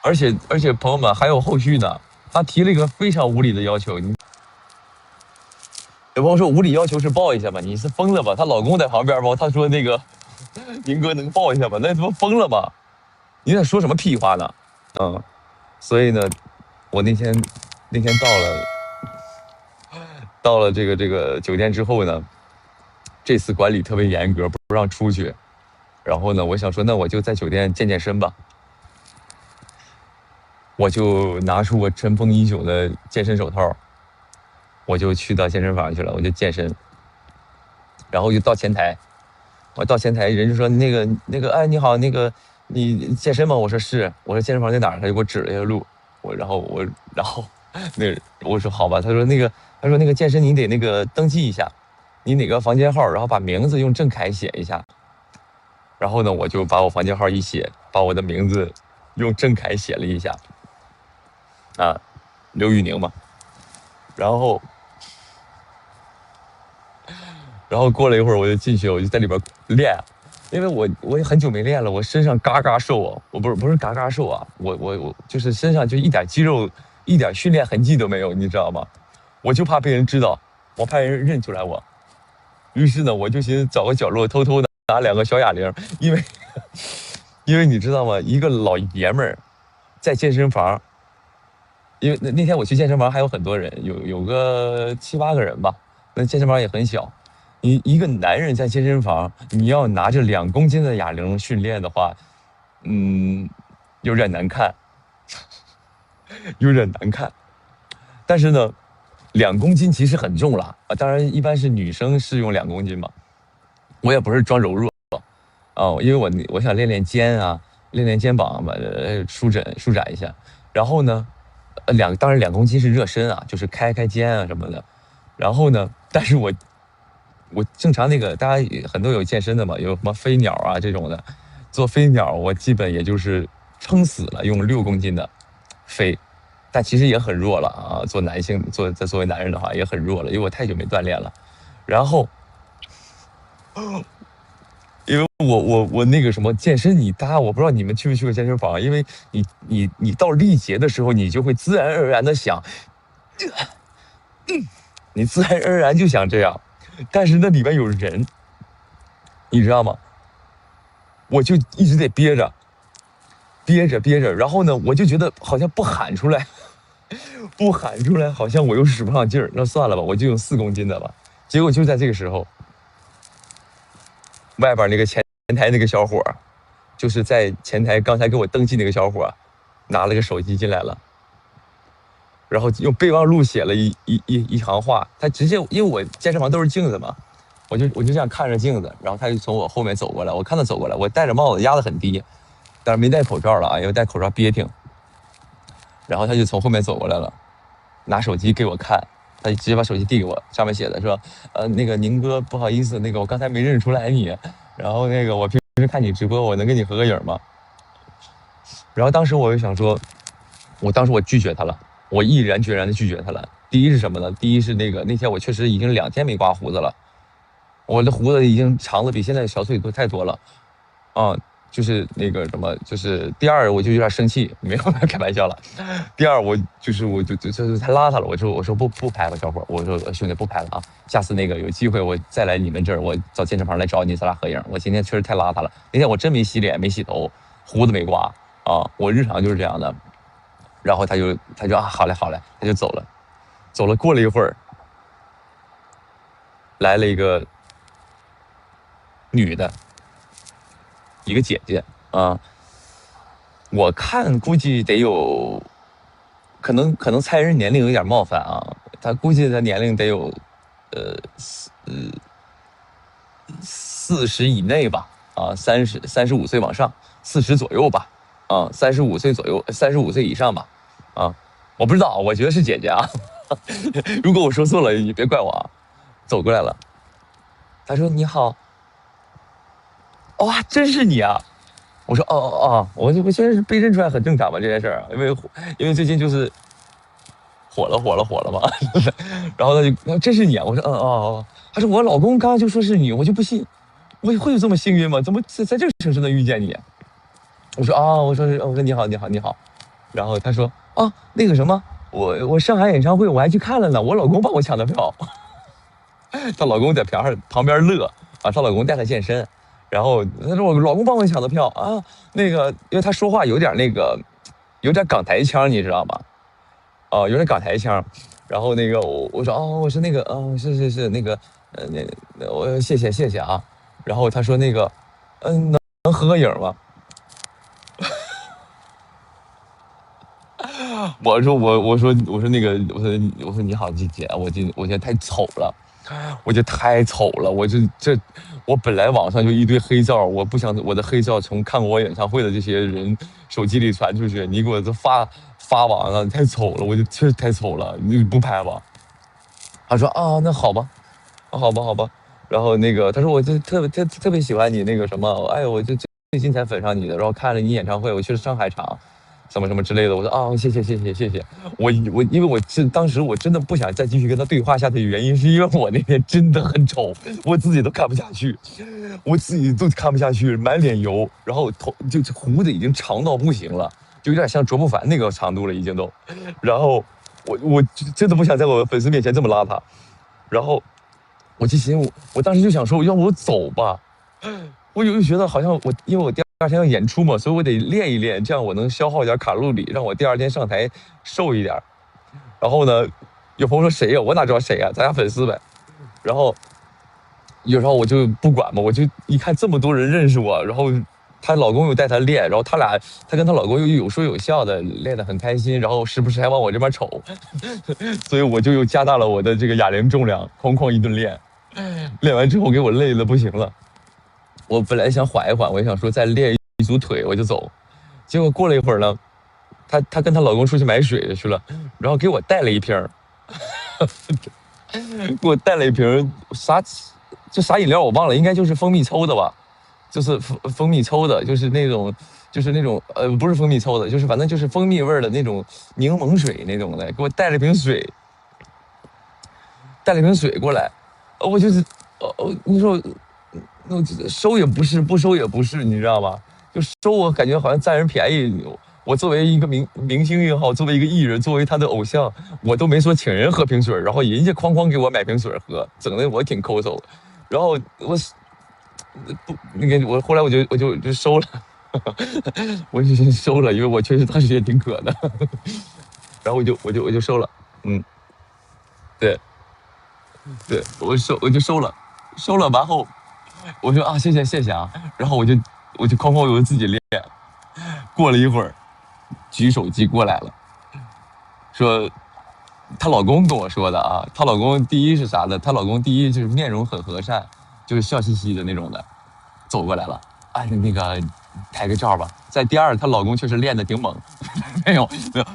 而且朋友们还有后续呢，他提了一个非常无理的要求。有朋友说无理要求是抱一下吧？你是疯了吧？她老公在旁边吧？他说那个宁哥能抱一下吧？那他妈疯了吧？你在说什么屁话呢？所以呢，我那天到了这个酒店之后呢，这次管理特别严格，不让出去。然后呢，我想说，那我就在酒店健身吧。我就拿出我尘封已久的健身手套，我就去到健身房去了，我就健身。然后就到前台，我到前台，人就说那个，哎，你好，那个你健身吗？我说是，我说健身房在哪儿？他就给我指了一下路。然后我说好吧，他说那个健身你得那个登记一下，你哪个房间号，然后把名字用正楷写一下。然后呢，我就把我房间号一写，把我的名字用正楷写了一下，刘宇宁嘛。然后过了一会儿，我就进去，我就在里边练，因为我也很久没练了，我身上嘎嘎瘦啊，我不是嘎嘎瘦啊，我就是身上就一点肌肉，一点训练痕迹都没有，你知道吗？我就怕被人知道，我怕人认出来我。于是呢，我就寻思找个角落偷偷的拿2个小哑铃，因为你知道吗？一个老爷们儿在健身房，因为那天我去健身房还有很多人，有个7、8个人吧，那健身房也很小。一个男人在健身房，你要拿着2公斤的哑铃训练的话，有点难看，有点难看。但是呢，2公斤其实很重了啊。当然，一般是女生是用2公斤嘛。我也不是装柔弱因为我想练练肩啊，练练肩膀吧，舒展一下。然后呢，当然2公斤是热身啊，就是开肩啊什么的。然后呢，但是我正常那个大家很多有健身的嘛，有什么飞鸟啊这种的，做飞鸟我基本也就是撑死了用6公斤的飞，但其实也很弱了啊。作为男人的话也很弱了，因为我太久没锻炼了。然后，因为我那个什么健身，我不知道你们去没去过健身房，因为你到力竭的时候，你就会自然而然的想，你自然而然就想这样。但是那里边有人，你知道吗？我就一直得憋着，然后呢，我就觉得好像不喊出来好像我又使不上劲儿。那算了吧，我就用4公斤的吧。结果就在这个时候，外边那个前台那个小伙，就是在前台刚才给我登记那个小伙，拿了个手机进来了。然后用备忘录写了一行话，他直接，因为我健身房都是镜子嘛，我就这样看着镜子，然后他就从我后面走过来，我看他走过来，我戴着帽子压得很低，但是没戴口罩了啊，因为戴口罩憋挺。然后他就从后面走过来了，拿手机给我看，他就直接把手机递给我，上面写的说，那个宁哥不好意思，那个我刚才没认出来你，然后那个我平时看你直播，我能跟你合个影吗？然后当时我就想说，我拒绝他了。我毅然决然的拒绝他了。第一是什么呢？第一是那天我确实已经2天没刮胡子了，我的胡子已经长得比现在小腿都太多了，就是那个什么，就是第二我就有点生气，没有开玩笑了。第二我就太邋遢了，我说不拍了，小伙，我说兄弟不拍了啊，下次那个有机会我再来你们这儿，我到健身房来找你，咱俩合影。我今天确实太邋遢了，那天我真没洗脸没洗头，胡子没刮啊，我日常就是这样的。然后他就好嘞，他就走了。过了一会儿，来了一个女的，一个姐姐啊，我看估计得有，可能猜人年龄有点冒犯啊，他估计他年龄得有40以内吧，啊35岁往上，40左右吧，啊35岁左右，35岁以上吧，啊，我不知道，我觉得是姐姐啊。如果我说错了，你别怪我啊。走过来了，他说你好，哇，真是你啊！我说我现在是被认出来很正常吧这件事儿啊，因为最近就是火了嘛。然后他就真是你啊！我说他说我老公刚刚就说是你，我就不信，我会有这么幸运吗？怎么在这个城市能遇见你？我说你好。然后他说啊，那个什么，我上海演唱会我还去看了呢，我老公帮我抢的票。她老公在旁边乐啊，她老公带她健身，然后她说我老公帮我抢的票啊，那个因为她说话有点那个，有点港台腔，你知道吗？哦，有点港台腔，然后那个我说哦，我说那个是那个我谢谢啊，然后他说那个能合个影吗？我说那个我说你好姐，我觉得太丑了，我觉得太丑了，我本来网上就一堆黑照，我不想我的黑照从看过我演唱会的这些人手机里传出去，你给我这发网上太丑了，我就确实太丑了，你不拍吧？他说啊，那好吧，好吧，好吧。然后那个他说我就特别喜欢你那个什么，哎，我就最近才粉上你的，然后看了你演唱会，我去了上海场，什么什么之类的。我说啊，谢谢。因为当时我真的不想再继续跟他对话下去的原因，是因为我那天真的很丑，我自己都看不下去，我自己都看不下去，满脸油，然后头就胡子已经长到不行了，就有点像卓不凡那个长度了，已经都。然后我真的不想在我粉丝面前这么邋遢，然后我就寻思我当时就想说，要不我走吧，我就觉得好像因为我第二天要演出嘛，所以我得练一练，这样我能消耗一点卡路里，让我第二天上台瘦一点。然后呢，有朋友说谁呀？我哪知道谁呀？咱家粉丝呗。然后有时候我就不管嘛，我就一看这么多人认识我，然后她老公又带她练，然后她跟她老公又有说有笑的，练得很开心，然后时不时还往我这边瞅，所以我就又加大了我的这个哑铃重量，哐哐一顿练，练完之后给我累的不行了。我本来想缓一缓，我想说再练一组腿我就走，结果过了一会儿呢，她跟她老公出去买水去了，然后给我带了一瓶，给我带了一瓶啥饮料我忘了，应该就是蜂蜜抽的吧，就是蜂蜜抽的，就是那种不是蜂蜜抽的，就是反正就是蜂蜜味的那种柠檬水那种的，给我带了一瓶水过来，我就是你说那收也不是，不收也不是，你知道吗？就收我感觉好像占人便宜。我作为一个明星也好，作为一个艺人，作为他的偶像，我都没说请人喝瓶水，然后人家哐哐给我买瓶水喝，整的我挺抠搜。然后不那个我后来我就收了，我就先收了，因为我确实当时也挺渴的，然后我就收了，嗯，对对，我就收了，收了，然后我说啊谢谢啊，然后我就哐哐我就自己练，过了一会儿，举手机过来了，说她老公跟我说的啊，她老公第一是啥的？她老公第一就是面容很和善，就是笑嘻嘻的那种的，走过来了，哎，那个拍个照吧。在第二，她老公确实练的挺猛，没有，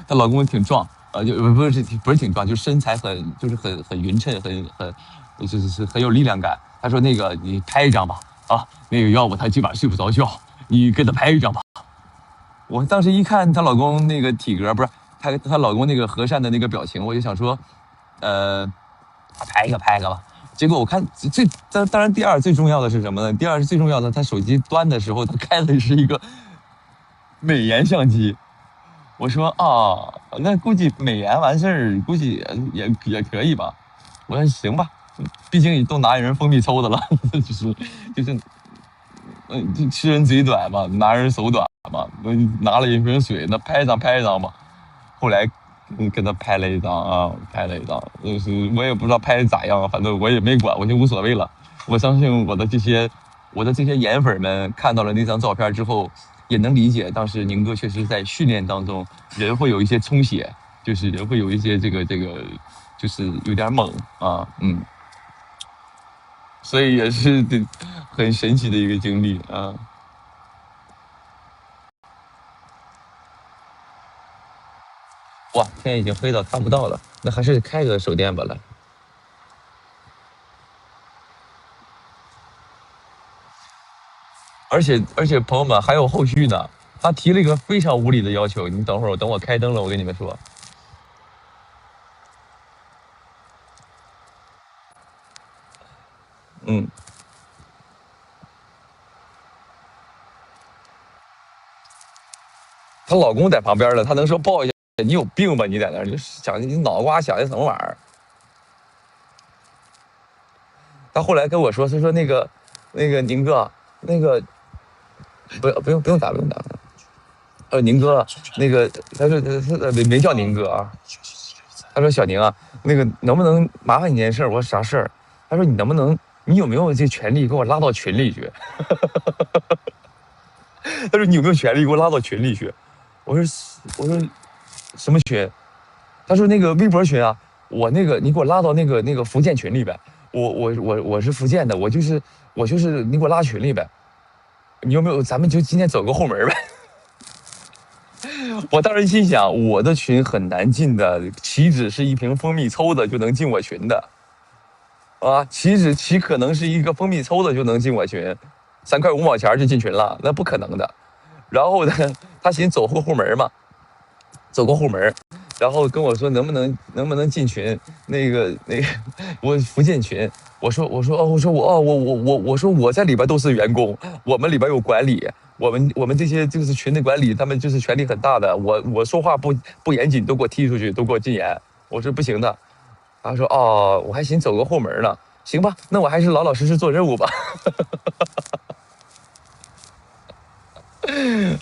她老公挺壮，就不是挺壮，就是身材很匀称，就是很有力量感。他说那个你拍一张吧，啊，那个要不他今晚睡不着觉，你跟他拍一张吧。我当时一看她老公那个体格，不是她老公那个和善的那个表情，我就想说，呃，拍一个吧。结果我看当然第二最重要的是什么呢？第二是最重要的，他手机端的时候，他开的是一个美颜相机。我说啊，那估计美颜完事儿，估计也可以吧。我说行吧，毕竟都拿人蜂蜜抽的了，就是就吃人嘴短嘛，拿人手短嘛，拿了一瓶水，那拍一张吧。后来跟他拍了一张啊，拍了一张，就是我也不知道拍的咋样，反正我也没管，我就无所谓了。我相信我的这些颜粉们看到了那张照片之后，也能理解当时宁哥确实在训练当中，人会有一些充血，就是人会有一些这个，就是有点猛啊，所以也是很神奇的一个经历啊。哇，天已经黑到看不到了，那还是开个手电吧了。而且朋友们还有后续呢，他提了一个非常无理的要求，你等会儿等我开灯了，我跟你们说。嗯，她老公在旁边了，她能说抱一下？你有病吧？你在那儿就想你脑瓜想的什么玩意儿？她后来跟我说，她说那个宁哥，那个不用打。宁哥，那个他说他没叫宁哥啊，他说小宁啊，那个能不能麻烦你件事？我说啥事儿？他说你有没有这权利给我拉到群里去？他说你有没有权利给我拉到群里去？我说什么群？他说那个微博群啊，你给我拉到那个福建群里呗。我是福建的，我就是你给我拉群里呗。你有没有？咱们就今天走个后门呗。我当时心想，我的群很难进的，岂止是一瓶蜂蜜抽的就能进我群的，啊，岂可能是一个蜂蜜抽的就能进我群，3块5毛钱就进群了，那不可能的。然后呢，他寻思走个后门嘛，走个后门，然后跟我说能不能进群，我福建群，我说我在里边都是员工，我们里边有管理，我们这些就是群的管理，他们就是权力很大的，我说话不严谨都给我踢出去，都给我禁言，我说不行的。他说哦，我还寻走个后门呢，行吧，那我还是老老实实做任务吧。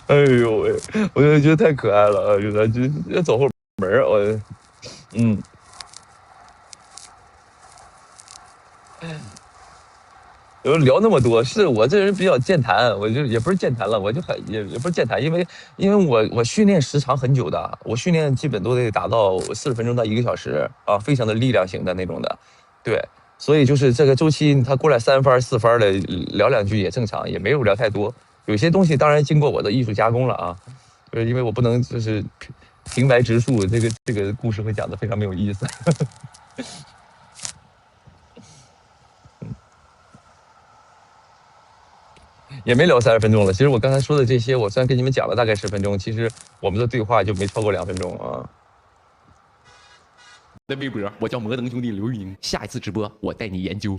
哎呦喂，我就觉得太可爱了，就要走后门，嗯。聊那么多，是我这人比较健谈，我就也不是健谈了，我就也不是健谈，因为我训练时长很久的，我训练基本都得达到40分钟到1个小时啊，非常的力量型的那种的，对，所以就是这个周期他过来3番4番的聊2句也正常，也没有聊太多，有些东西当然经过我的艺术加工了啊，因为我不能就是平白直述，这个故事会讲得非常没有意思。也没聊30分钟了。其实我刚才说的这些，我虽然跟你们讲了大概10分钟，其实我们的对话就没超过2分钟啊。在微博，我叫摩登兄弟刘玉宁，下一次直播我带你研究。